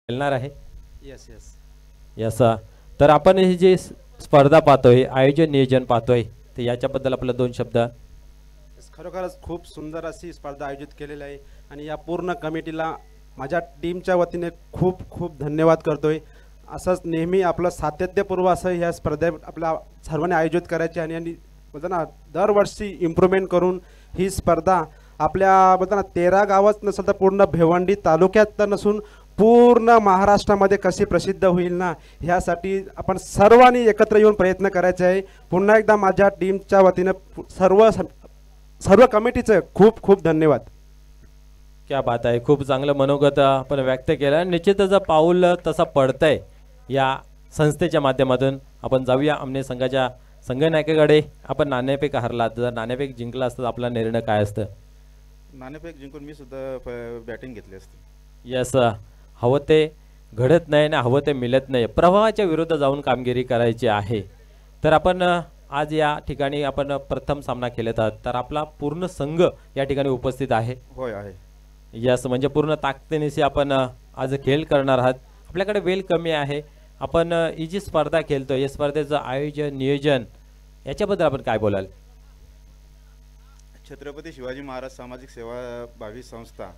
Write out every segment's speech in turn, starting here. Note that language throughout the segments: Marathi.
खेळणार आहे. Yes yes. याचा तर आपण ही जी स्पर्धा पाहतोय, आयोजन नियोजन पाहतोय, तर याच्याबद्दल आपलं दोन शब्द. खरोखरच खूप सुंदर अशी स्पर्धा आयोजित केलेली आहे आणि या पूर्ण कमिटीला माझ्या टीमच्या वतीने खूप खूप धन्यवाद करतोय. असंच नेहमी आपलं सातत्यपूर्व असं ह्या स्पर्धे आपल्या सर्वांनी आयोजित करायची आणि बोलतो ना दरवर्षी इम्प्रूव्हमेंट करून ही स्पर्धा आपल्या बोलतो ना 13 गावच नसेल तर पूर्ण भिवंडी तालुक्यात तर नसून पूर्ण महाराष्ट्रामध्ये कशी प्रसिद्ध होईल ना, ह्यासाठी आपण सर्वांनी एकत्र येऊन प्रयत्न करायचे आहे. पुन्हा एकदा माझ्या टीमच्या वतीनं सर्व सर्व कमिटीचं खूप खूप धन्यवाद. क्या बात आहे. खूप चांगलं मनोगत आपण व्यक्त केलं. निश्चितच पाऊल तसा पडतंय या संस्थेच्या माध्यमातून. आपण जाऊया आमने संघाच्या संघनायकाकडे. आपण नाणेफेक हरलात, जर नाणेफेक जिंकला असतं आपला निर्णय काय असतं? नाणेफेक जिंकून मी सुद्धा बॅटिंग घेतली असती. यस, हवं ते घडत नाही ना हवं ते मिळत नाही. प्रवाहाच्या विरुद्ध जाऊन कामगिरी करायची आहे. तर आपण आज या ठिकाणी आपण प्रथम सामना खेळत आहात, तर आपला पूर्ण संघ या ठिकाणी उपस्थित आहे. होय आहे. यस, म्हणजे पूर्ण ताकदीनिशी आपण आज खेळ करणार आहात. आपल्याकडे वेळ कमी आहे. आपण ही जी स्पर्धा खेळतोय या स्पर्धेचं आयोजन नियोजन याच्याबद्दल आपण काय बोलाल? छत्रपती शिवाजी महाराज सामाजिक सेवा भावी संस्था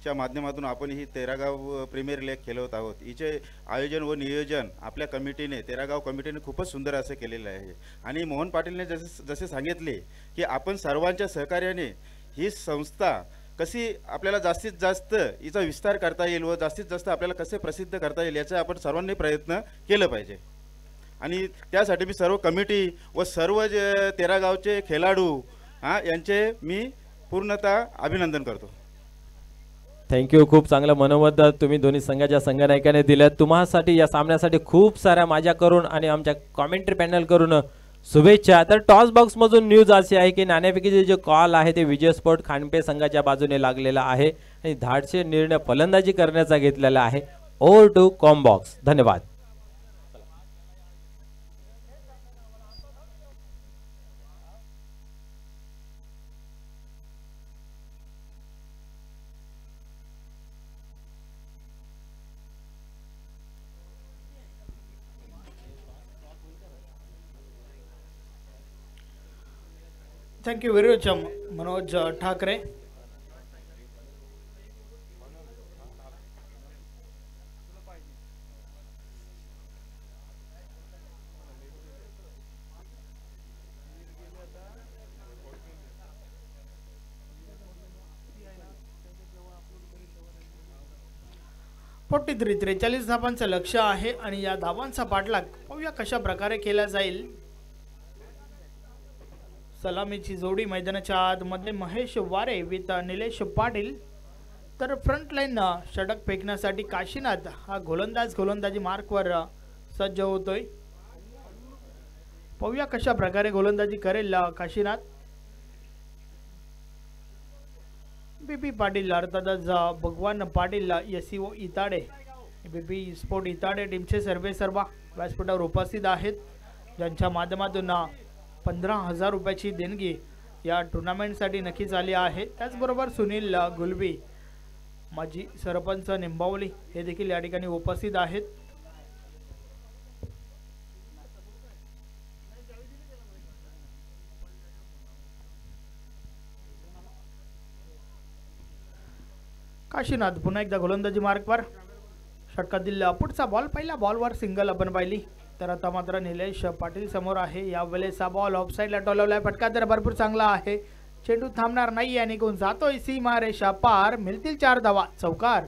च्या माध्यमातून आपण ही 13 गाव प्रीमियर लीग खेळवत आहोत. हिचे आयोजन व नियोजन आपल्या कमिटीने 13 गाव कमिटीने खूपच सुंदर असे केलेले आहे. आणि मोहन पाटीलने जसे सांगितले की आपण सर्वांच्या सहकार्याने ही संस्था कशी आपल्याला जास्तीत जास्त हिचा विस्तार करता येईल व जास्तीत जास्त आपल्याला कसे प्रसिद्ध करता येईल याचा आपण सर्वांनी प्रयत्न केलं पाहिजे. आणि त्यासाठी मी सर्व कमिटी व सर्व जे 13 गावचे खेळाडू यांचे मी पूर्णतः अभिनंदन करतो. थँक्यू. खूप चांगलं मनोबत तुम्ही दोन्ही संघाच्या संघनायकाने दिलं. तुम्हासाठी या सामन्यासाठी खूप साऱ्या माझ्याकडून आणि आमच्या कॉमेंट्री पॅनल करून शुभेच्छा. तर टॉस बॉक्स मधून न्यूज अशी आहे की नाणेफेकीचे जे कॉल आहे ते विजय स्पोर्ट खानपे संघाच्या बाजूने लागलेला आहे आणि धाडसे निर्णय फलंदाजी करण्याचा घेतलेला आहे. Over to comm box. धन्यवाद. Thank you very much Manoj Thackeray. Forty 43 धावांचं लक्ष आहे आणि या धावांचा पाठलाग पाहूया कशा प्रकारे केला जाईल. सलामीची जोडी मैदानाच्या आतमध्ये महेश वारे विथ निलेश पाटील. तर फ्रंट लाईन षटक फेकण्यासाठी काशीनाथ हा गोलंदाजी मार्कवर सज्ज होतोय. पाहूया कशा प्रकारे गोलंदाजी करेल काशीनाथ. बीपी पाटील अर्थातच भगवान पाटील एसईओ इताडे बीपी स्पोर्ट इताडे टीमचे सर्वेसर्वा व्यासपीठावर उपस्थित आहेत, ज्यांच्या माध्यमातून 15,000 रुपयाची देणगी या टुर्नामेंटसाठी नक्कीच आली आहे. त्याचबरोबर सुनील गुलबी माजी सरपंच निंबावली हे देखील या ठिकाणी उपस्थित आहेत. काशीनाथ पुन्हा एकदा गोलंदाजी मार्कवर. षटकातील पुढचा बॉल पहिल्या बॉलवर सिंगल आपण पाहिली. तर आता मात्र निलेश पाटील समोर आहे. यावेळेस हा बॉल ऑफ साईडला टोलवलाय. फटका तर भरपूर चांगला आहे. चेंडू थांबणार नाही आणि कोण जातोय सीमा रेषा पार. मिळतील 4 धावा. चौकार.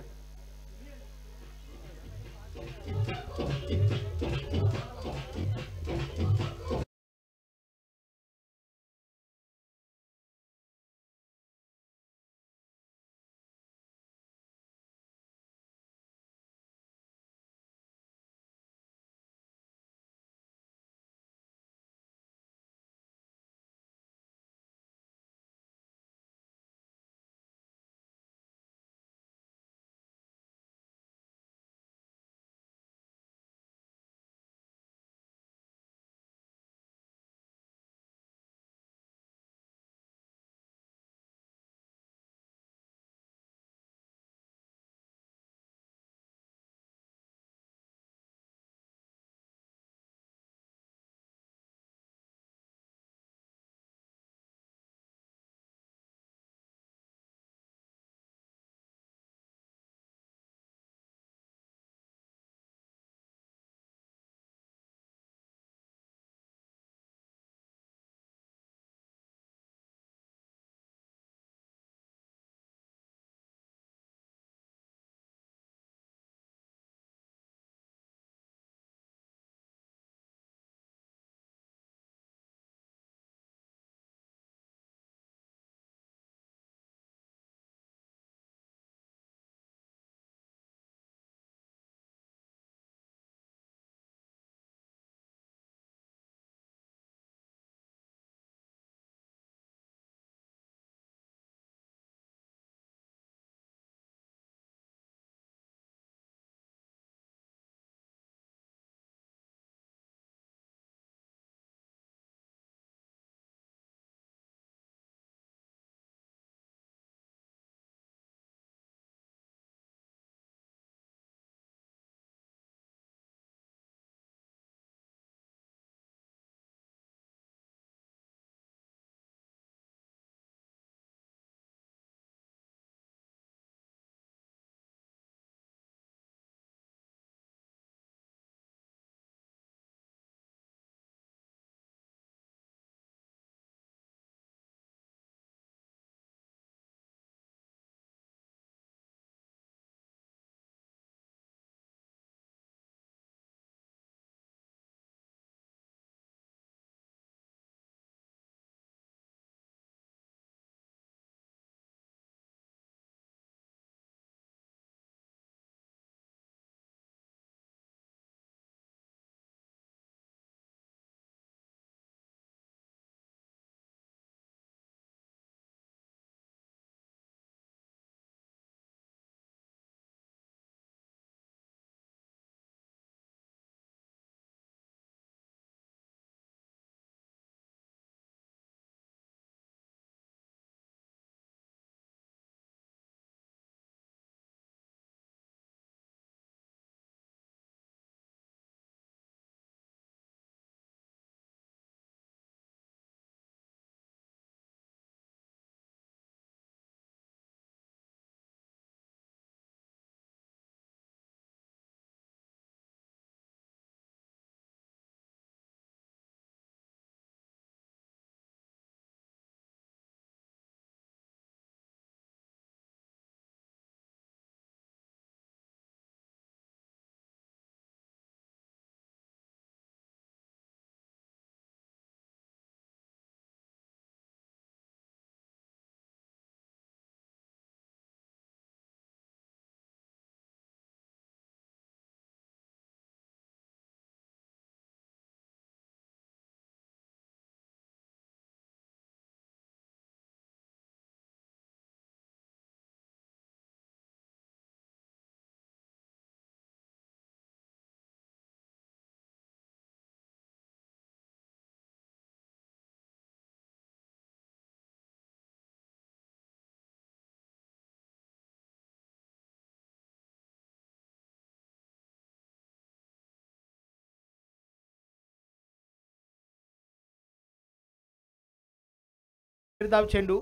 निर्धाव चेंडू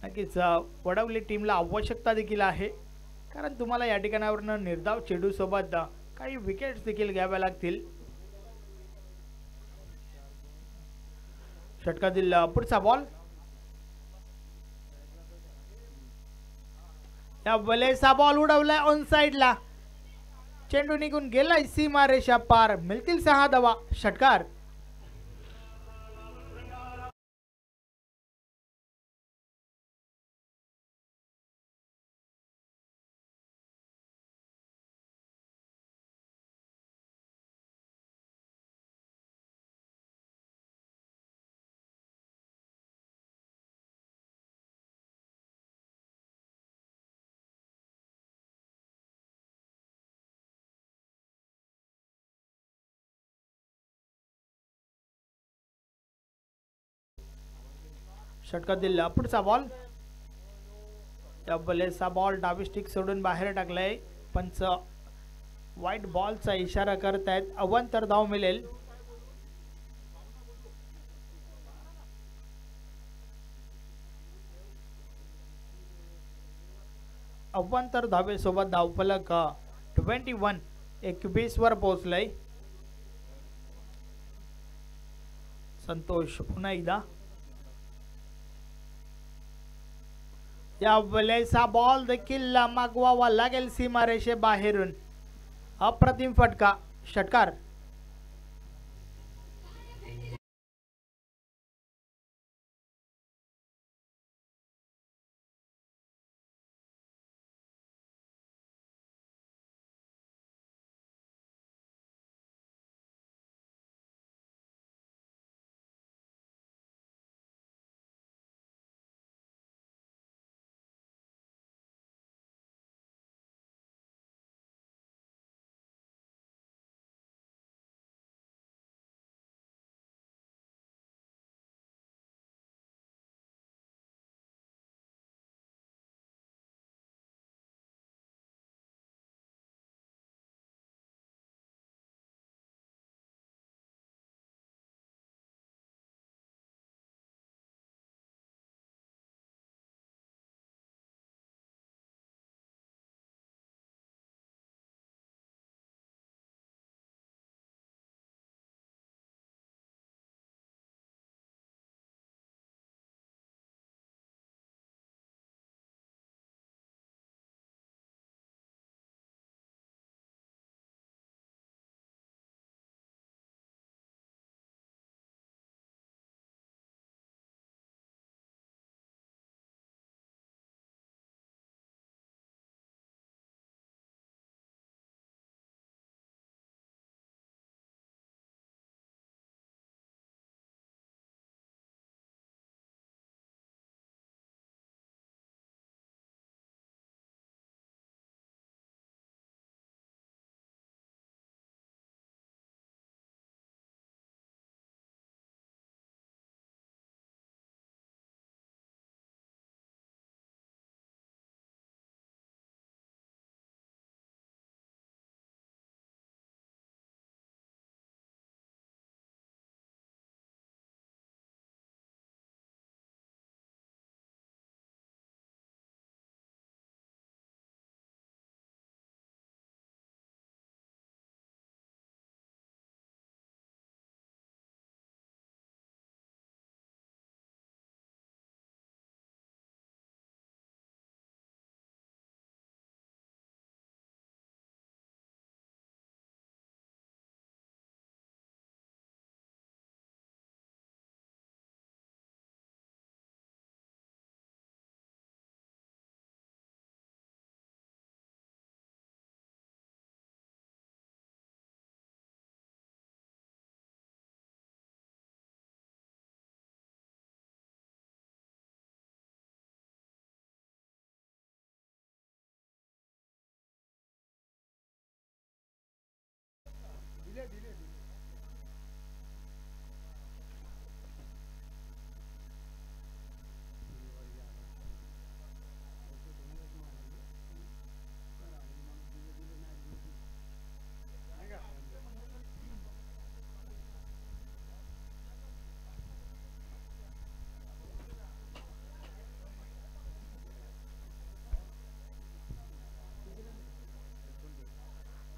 नक्कीच वडवली टीमला आवश्यकता देखील आहे, कारण तुम्हाला या ठिकाणावरनं निर्धाव चेंडू सोबत काही विकेट्स देखील घ्याव्या लागतील. षटकातील पुढचा बॉल, या बलेचा बॉल उडवलाय ऑन साइडला, चेंडू निघून गेलाय सीमारेषा पार, मिळतील 6 धावा. षटकार षटकातील पुढचा बॉल, या बलेचा बॉल डावी स्टिक सोडून बाहेर टाकलाय. पंच व्हाईट बॉलचा इशारा करतायत. अवांतर धाव मिळेल. अवांतर धावेसोबत धावफलक 21 वर पोहोचलाय. संतोष पुन्हा एकदा, या बलेचा बॉल देखील मागवावा लागेल सीमारेषे बाहेरून. अप्रतिम फटका. षटकार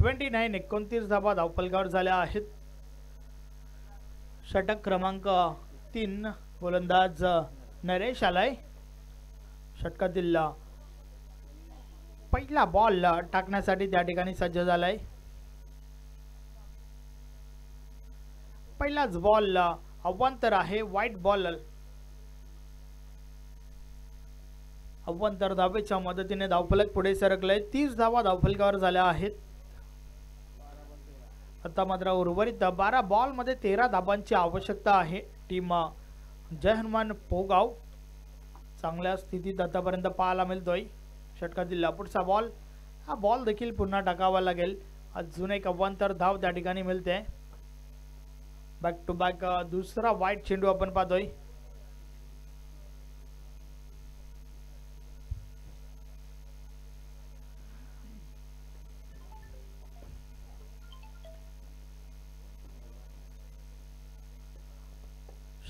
29 29 धावा धावफलकावर झाल्या आहेत. षटक क्रमांक 3 गोलंदाज नरेश आलाय. षटकातील पहिला बॉल टाकण्यासाठी त्या ठिकाणी सज्ज झालाय. पहिलाच बॉल अवांतर आहे, वाईट बॉल. अवांतर धावेच्या मदतीने धावफलक पुढे सरकलंय. 30 धावा धावफलकावर झाल्या आहेत. आता मात्र उर्वरित 12 बॉल मध्ये 13 धाबांची आवश्यकता आहे. टीम जय हनुमान पोगाव चांगल्या स्थितीत आतापर्यंत पाहायला मिळतोय. षटकातील पुढचा बॉल, हा बॉल देखील पुन्हा टाकावा लागेल. अजून एक अवांतर धाव त्या ठिकाणी मिळते. बॅक टू बॅक दुसरा वाईट चेंडू आपण पाहतोय.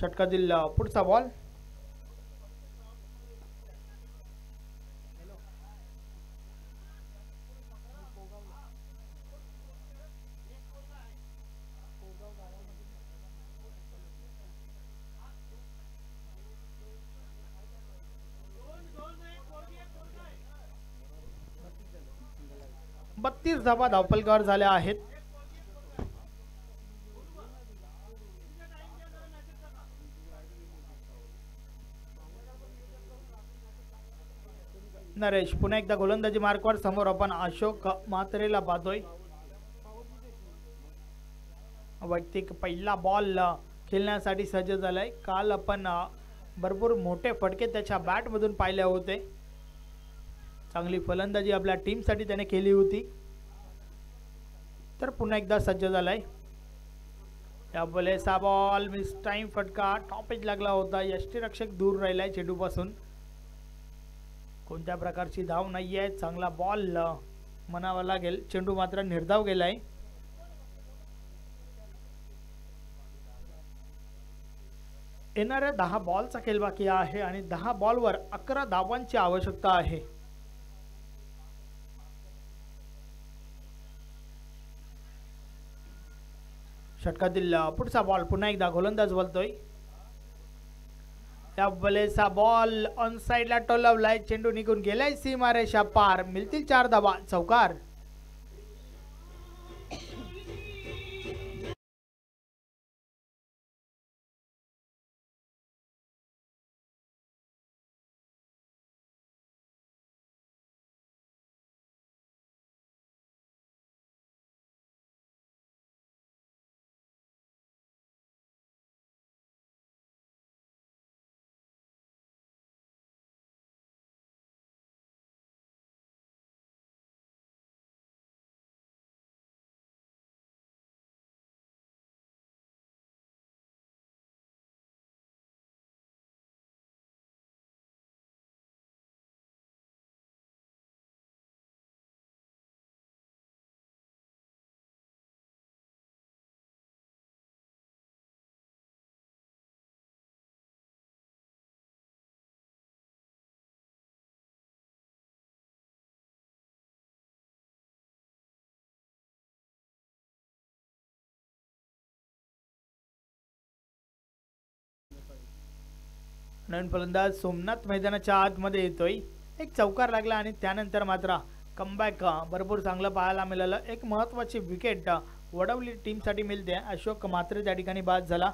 षटकातील पुढचा बॉल, बत्तीस धावा धावफलकावर झाल्या आहेत. नरेश पुन्हा एकदा गोलंदाजी मार्कवर. समोर आपण अशोक म्हात्रेला पाहतोय. वैयक्तिक पहिला बॉल खेळण्यासाठी सज्ज झालाय. काल आपण भरपूर मोठे फटके त्याच्या बॅट मधून पाहिले होते. चांगली फलंदाजी आपल्या टीम साठी त्याने केली होती. तर पुन्हा एकदा सज्ज झालाय. या बॉलेचा बॉल मिस टाइम फटका. टॉपेज लागला होता. यष्टीरक्षक दूर राहिलाय चेंडू पासून. कोणत्या प्रकारची धाव नाहीये. चांगला बॉल म्हणावा लागेल. चेंडू मात्र निर्धाव गेलाय. येणाऱ्या 10 बॉलचा खेळ बाकी आहे आणि 10 बॉलवर 11 धावांची आवश्यकता आहे. षटकातील पुढचा बॉल पुन्हा एकदा गोलंदाज बोलतोय. त्या बलेचा बॉल ऑन साइडला टोलवलाय. चेंडू निघून गेलाय सीमारेषा पार. मिळतील 4 धावा. चौकार. नवीन फलंदाज सोमनाथ मैदानाच्या आतमध्ये येतोय. एक चौकार लागला आणि त्यानंतर मात्र कमबॅक भरपूर चांगलं पाहायला मिळालं. एक महत्त्वाची विकेट वडवली टीमसाठी मिळते. अशोक म्हात्रे त्या ठिकाणी बाद झाला.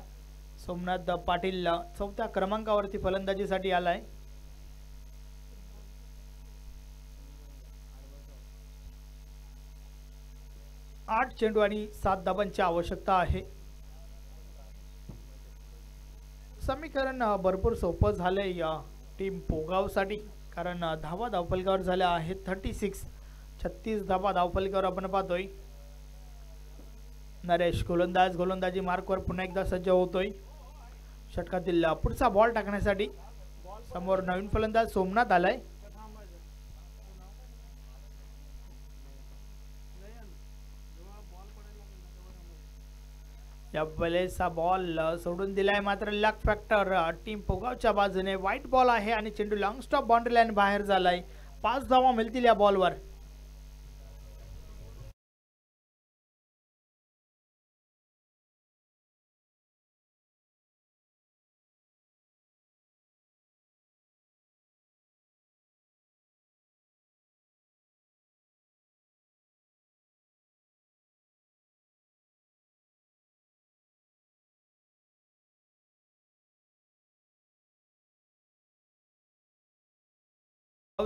सोमनाथ पाटील 4थ्या क्रमांकावरती फलंदाजीसाठी आलाय. आठ चेंडू आणि 7 धाबांची आवश्यकता आहे. समीकरण भरपूर सोपं झालंय या टीम पोगावसाठी, कारण धावा धावफलकावर झाल्या आहेत 36. 36 धावा धावफलकावर आपण पाहतोय. नरेश गोलंदाजी मार्कवर पुन्हा एकदा सज्ज होतोय. षटकातील पुढचा बॉल टाकण्यासाठी समोर नवीन फलंदाज सोमनाथ आलाय. या बलेचा बॉल सोडून दिलाय, मात्र लक फॅक्टर टीम पोगावच्या बाजूने. व्हाईट बॉल आहे आणि चेंडू लॉंग स्टॉप बाउंड्री लाईन बाहेर झालाय. 5 धावा मिळतील या बॉलवर.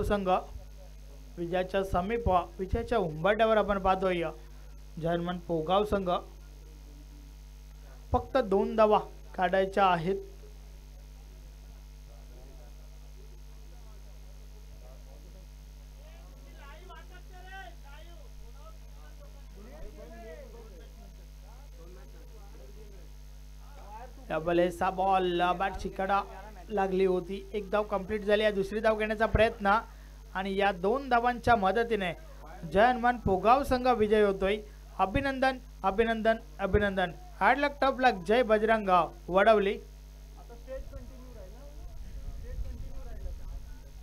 संघ विजयाच्या समीप विजयाच्या उंबरठ्यावर आपण पाहतोय जर्मन पोगाव संघ फक्त 2 धावा काढायच्या आहेत. सा बॉल बॅट चिकडा लागली होती. 1 धाव कंप्लीट झाली आहे. दुसरी धाव घेण्याचा प्रयत्न आणि या 2 धावांच्या मदतीने जयनमान पोगाव संघ विजय होतोय. अभिनंदन अभिनंदन अभिनंदन. Hard luck tough luck. जय Bajrang Vadavali.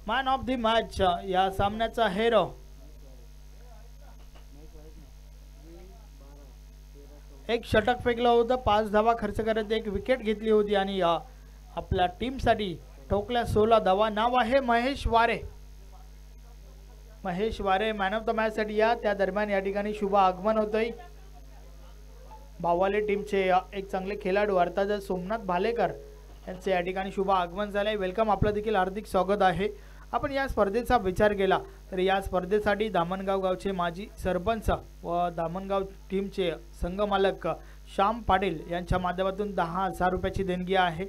Man of the match या सामन्याचा हेरो एक षटक फेकलं होतं. 5 धावा खर्च करत 1 विकेट घेतली होती आणि आपल्या टीमसाठी ठोकल्या 16 धावा. नाव आहे महेश वारे. महेश वारे मॅन ऑफ द मॅच साठी या. त्या दरम्यान या ठिकाणी शुभ आगमन होतंय. भावाले टीमचे एक चांगले खेळाडू अर्थात सोमनाथ भालेकर यांचे या ठिकाणी शुभ आगमन झाले. वेलकम. आपलं देखील हार्दिक स्वागत आहे. आपण या स्पर्धेचा विचार केला तर या स्पर्धेसाठी दामणगाव गावचे माजी सरपंच व दामणगाव टीमचे संघ मालक श्याम पाटील यांच्या माध्यमातून 10,000 रुपयाची देणगी आहे.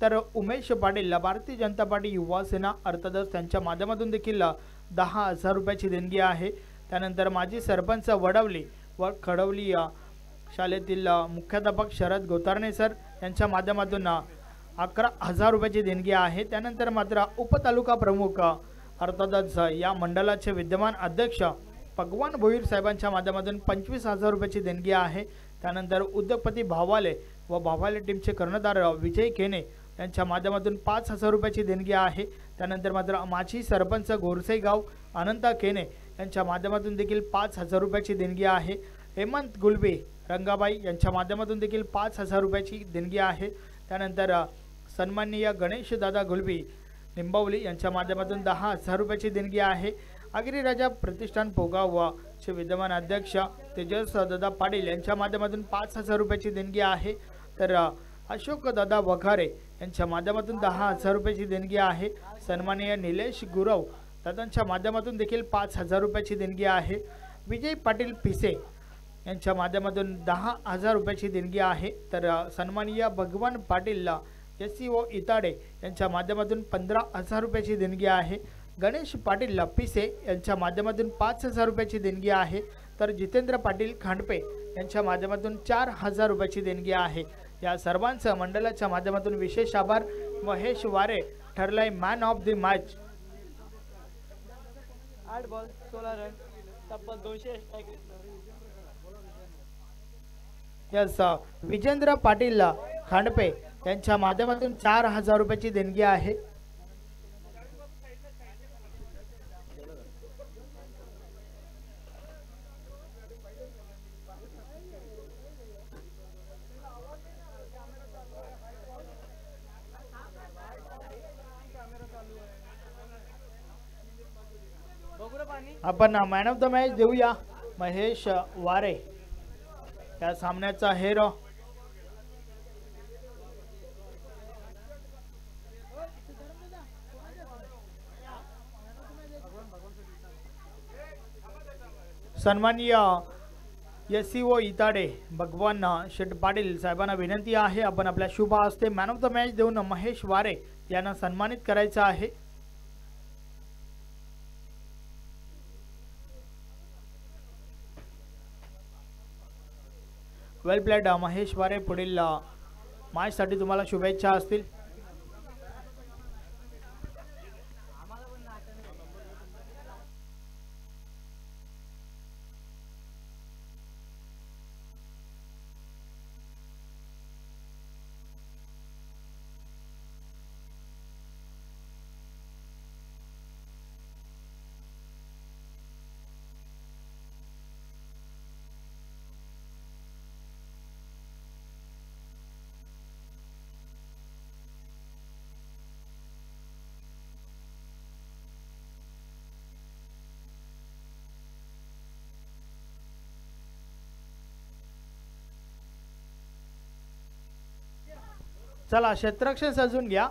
तर उमेश पाटील भारतीय जनता पार्टी युवा सेना अर्थातच त्यांच्या माध्यमातून देखील 10,000 रुपयाची देणगी आहे. त्यानंतर माजी सरपंच वडवली व खडवली शाळेतील मुख्याध्यापक शरद गोतारणे सर यांच्या माध्यमातून 11,000 रुपयाची देणगी आहे. त्यानंतर मात्र उपतालुका प्रमुख अर्थातच या मंडळाचे विद्यमान अध्यक्ष भगवान भोईर साहेबांच्या माध्यमातून 25,000 रुपयाची देणगी आहे. त्यानंतर उद्योगपती भावाले व भावाले टीमचे कर्णधार विजय केने यांच्या माध्यमातून 5,000 रुपयाची देणगी आहे. त्यानंतर मात्र माजी सरपंच गोरसेगाव अनंत केने यांच्या माध्यमातून देखील 5,000 रुपयाची देणगी आहे. हेमंत गुलबे रंगाबाई यांच्या माध्यमातून देखील 5,000 रुपयाची देणगी आहे. त्यानंतर सन्माननीय गणेश दादा गुलबी निंबावली यांच्या माध्यमातून 10,000 रुपयाची देणगी आहे. आगिरी राजा प्रतिष्ठान पोगाव चे विद्यमान अध्यक्ष तेजस दादा पाटील यांच्या माध्यमातून 5,000 रुपयाची देणगी आहे. तर अशोक दादा वघारे यांच्या माध्यमातून 10,000 रुपयाची देणगी आहे. सन्माननीय निलेश गुरव दादांच्या माध्यमातून देखील 5,000 रुपयाची देणगी आहे. विजय पाटील पिसे यांच्या माध्यमातून 10,000 रुपयाची देणगी आहे. तर सन्माननीय भगवान पाटील SCO इताडे यांच्या माध्यमातून 15,000 रुपयाची देणगी आहे. गणेश पाटील पिसे यांच्या माध्यमातून 5,000 रुपयाची देणगी आहे. तर जितेंद्र पाटील खांडपे यांच्या माध्यमातून 4,000 रुपयाची देणगी आहे. या सर्वांचं मंडळाच्या माध्यमातून विशेष आभार. महेश वारे ठरलाय man of the match. 8 ball 16 run तब्बल 200 यस विजेंद्र पाटील खांडपे यांच्या माध्यमातून 4,000 रुपयाची देणगी आहे. आपण मॅन ऑफ द मॅच देऊया महेश वारे या सामन्याचा हेरो. सन्माननीय SCO इताडे भगवान शेठ पाटील साहेबांना विनंती आहे आपण आपल्या शुभ हस्ते मॅन ऑफ द मॅच देऊन महेश वारे यांना सन्मानित करायचं आहे. वेल प्लेड महेश वारे. पुढील मॅच साठी तुम्हाला शुभेच्छा असतील. चला क्षेत्ररक्षण सजून घ्या.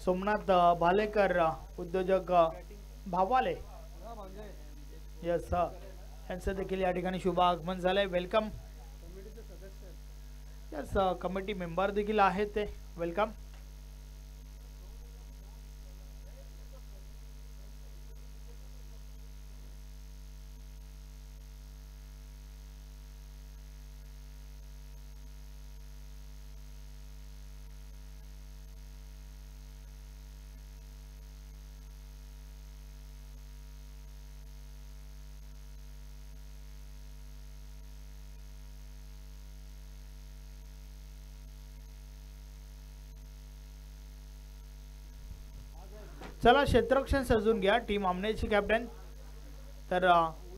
सोमनाथ भालेकर उद्योजक भावाले यस यांचं देखील या ठिकाणी शुभ आगमन झालंय. वेलकम. यस कमिटी मेंबर देखील आहेत ते. वेलकम. चला क्षेत्ररक्षण सजून घ्या. टीम आमनेची कॅप्टन तर